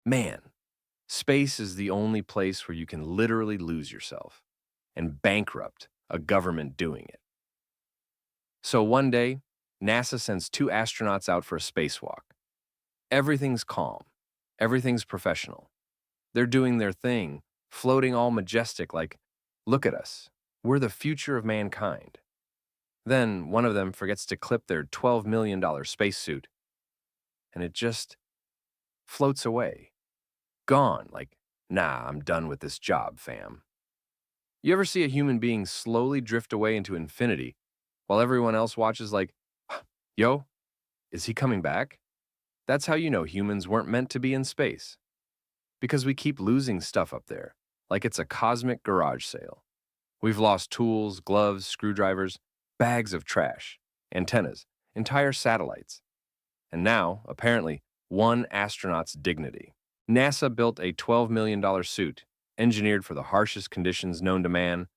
Man, space is the only place where you can literally lose yourself and bankrupt a government doing it. So one day, NASA sends two astronauts out for a spacewalk. Everything's calm, everything's professional. They're doing their thing, floating all majestic like, look at us, we're the future of mankind. Then one of them forgets to clip their $12 million spacesuit, and it just floats away. Gone, like, nah, I'm done with this job, fam. You ever see a human being slowly drift away into infinity while everyone else watches like, yo, is he coming back? That's how you know humans weren't meant to be in space. Because we keep losing stuff up there, like it's a cosmic garage sale. We've lost tools, gloves, screwdrivers, bags of trash, antennas, entire satellites. And now, apparently, one astronaut's dignity. NASA built a $12 million suit, engineered for the harshest conditions known to man,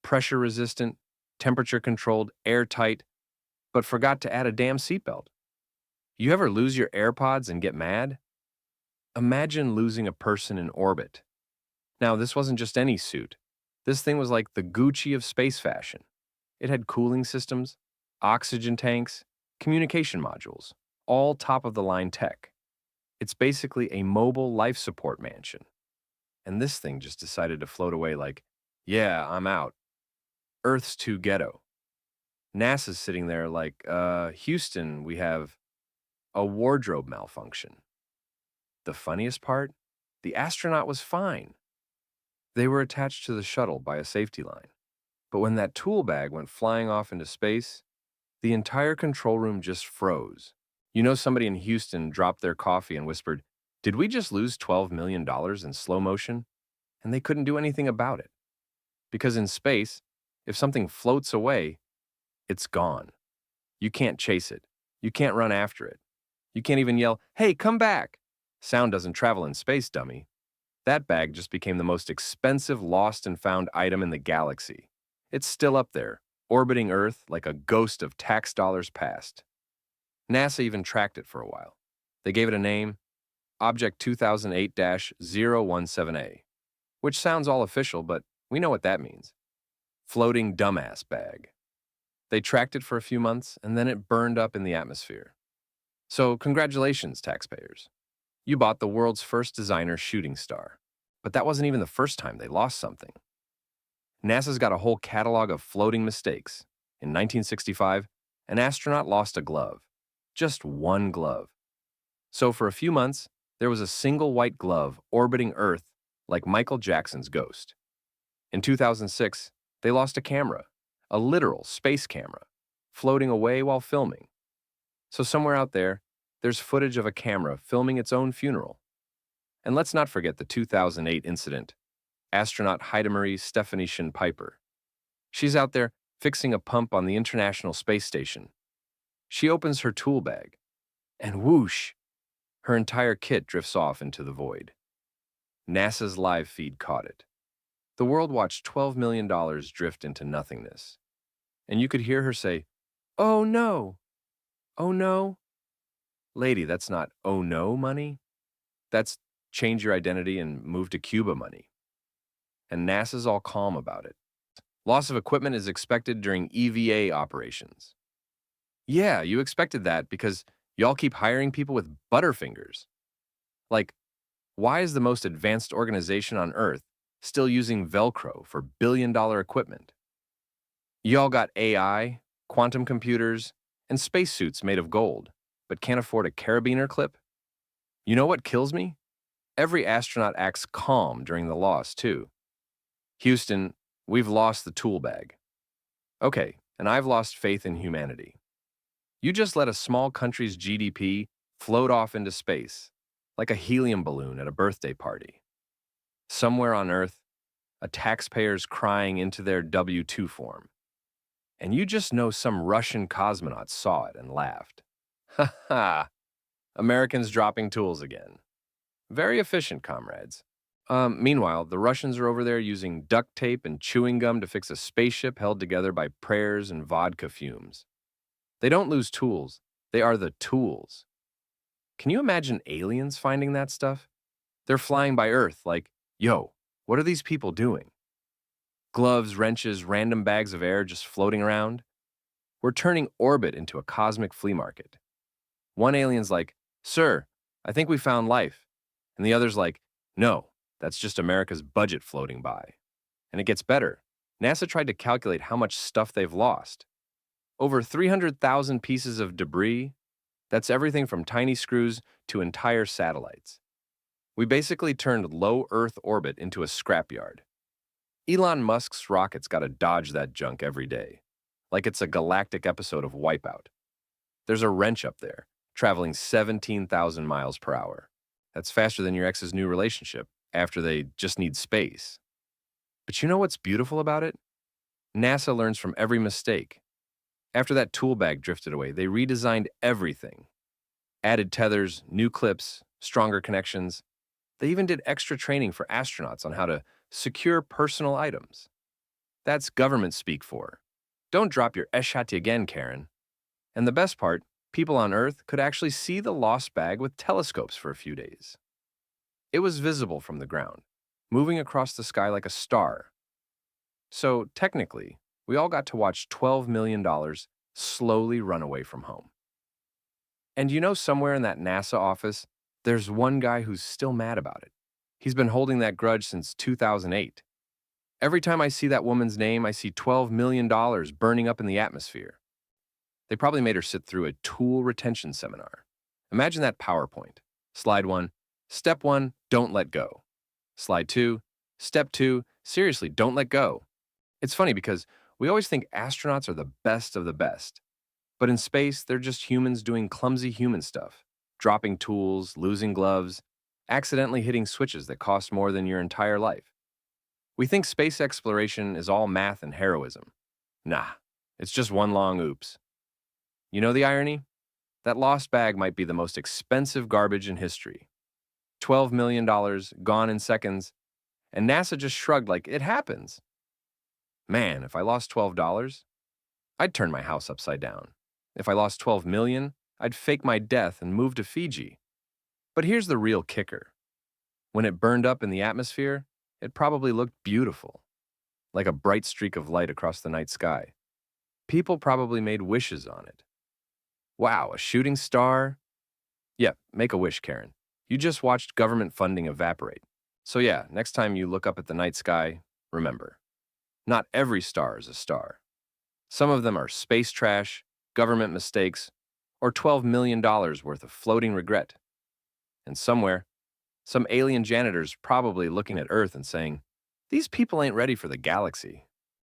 pressure resistant, temperature controlled, airtight, but forgot to add a damn seatbelt. You ever lose your AirPods and get mad? Imagine losing a person in orbit. Now, this wasn't just any suit. This thing was like the Gucci of space fashion. It had cooling systems, oxygen tanks, communication modules, all top of the line tech. It's basically a mobile life support mansion. And this thing just decided to float away like, yeah, I'm out. Earth's too ghetto. NASA's sitting there like, Houston, we have a wardrobe malfunction. The funniest part? The astronaut was fine. They were attached to the shuttle by a safety line. But when that tool bag went flying off into space, the entire control room just froze. You know, somebody in Houston dropped their coffee and whispered, did we just lose $12 million in slow motion? And they couldn't do anything about it. Because in space, if something floats away, it's gone. You can't chase it. You can't run after it. You can't even yell, hey, come back. Sound doesn't travel in space, dummy. That bag just became the most expensive lost and found item in the galaxy. It's still up there, orbiting Earth like a ghost of tax dollars past. NASA even tracked it for a while. They gave it a name, Object 2008-017A, which sounds all official, but we know what that means. Floating dumbass bag. They tracked it for a few months, and then it burned up in the atmosphere. So congratulations, taxpayers. You bought the world's first designer shooting star. But that wasn't even the first time they lost something. NASA's got a whole catalog of floating mistakes. In 1965, an astronaut lost a glove. Just one glove. So for a few months, there was a single white glove orbiting Earth like Michael Jackson's ghost. In 2006, they lost a camera, a literal space camera, floating away while filming. So somewhere out there, there's footage of a camera filming its own funeral. And let's not forget the 2008 incident, astronaut Heidemarie Stephanie Piper. She's out there fixing a pump on the International Space Station. She opens her tool bag, and whoosh, her entire kit drifts off into the void. NASA's live feed caught it. The world watched $12 million drift into nothingness. And you could hear her say, oh no, oh no. Lady, that's not oh no money. That's change your identity and move to Cuba money. And NASA's all calm about it. Loss of equipment is expected during EVA operations. Yeah, you expected that because y'all keep hiring people with butterfingers. Like, why is the most advanced organization on Earth still using Velcro for billion-dollar equipment? Y'all got AI, quantum computers, and spacesuits made of gold, but can't afford a carabiner clip? You know what kills me? Every astronaut acts calm during the loss, too. Houston, we've lost the tool bag. Okay, and I've lost faith in humanity. You just let a small country's GDP float off into space, like a helium balloon at a birthday party. Somewhere on Earth, a taxpayer's crying into their W-2 form. And you just know some Russian cosmonaut saw it and laughed. Ha ha! Americans dropping tools again. Very efficient, comrades. Meanwhile, the Russians are over there using duct tape and chewing gum to fix a spaceship held together by prayers and vodka fumes. They don't lose tools. They are the tools. Can you imagine aliens finding that stuff? They're flying by Earth like, yo, what are these people doing? Gloves, wrenches, random bags of air just floating around. We're turning orbit into a cosmic flea market. One alien's like, sir, I think we found life. And the other's like, no, that's just America's budget floating by. And it gets better. NASA tried to calculate how much stuff they've lost. Over 300,000 pieces of debris. That's everything from tiny screws to entire satellites. We basically turned low Earth orbit into a scrapyard. Elon Musk's rockets gotta dodge that junk every day, like it's a galactic episode of Wipeout. There's a wrench up there, traveling 17,000 miles per hour. That's faster than your ex's new relationship after they just need space. But you know what's beautiful about it? NASA learns from every mistake. After that tool bag drifted away, they redesigned everything. Added tethers, new clips, stronger connections. They even did extra training for astronauts on how to secure personal items. That's government speak for. Don't drop your eshati again, Karen. And the best part, people on Earth could actually see the lost bag with telescopes for a few days. It was visible from the ground, moving across the sky like a star. So, technically, we all got to watch $12 million slowly run away from home. And you know, somewhere in that NASA office, there's one guy who's still mad about it. He's been holding that grudge since 2008. Every time I see that woman's name, I see $12 million burning up in the atmosphere. They probably made her sit through a tool retention seminar. Imagine that PowerPoint. Slide 1, Step 1, don't let go. Slide 2, Step 2, seriously, don't let go. It's funny because we always think astronauts are the best of the best. But in space, they're just humans doing clumsy human stuff, dropping tools, losing gloves, accidentally hitting switches that cost more than your entire life. We think space exploration is all math and heroism. Nah, it's just one long oops. You know the irony? That lost bag might be the most expensive garbage in history. $12 million gone in seconds, and NASA just shrugged like it happens. Man, if I lost $12, I'd turn my house upside down. If I lost 12 million, I'd fake my death and move to Fiji. But here's the real kicker. When it burned up in the atmosphere, it probably looked beautiful, like a bright streak of light across the night sky. People probably made wishes on it. Wow, a shooting star? Yeah, make a wish, Karen. You just watched government funding evaporate. So yeah, next time you look up at the night sky, remember, not every star is a star. Some of them are space trash, government mistakes, or $12 million worth of floating regret. And somewhere, some alien janitor's probably looking at Earth and saying, these people ain't ready for the galaxy.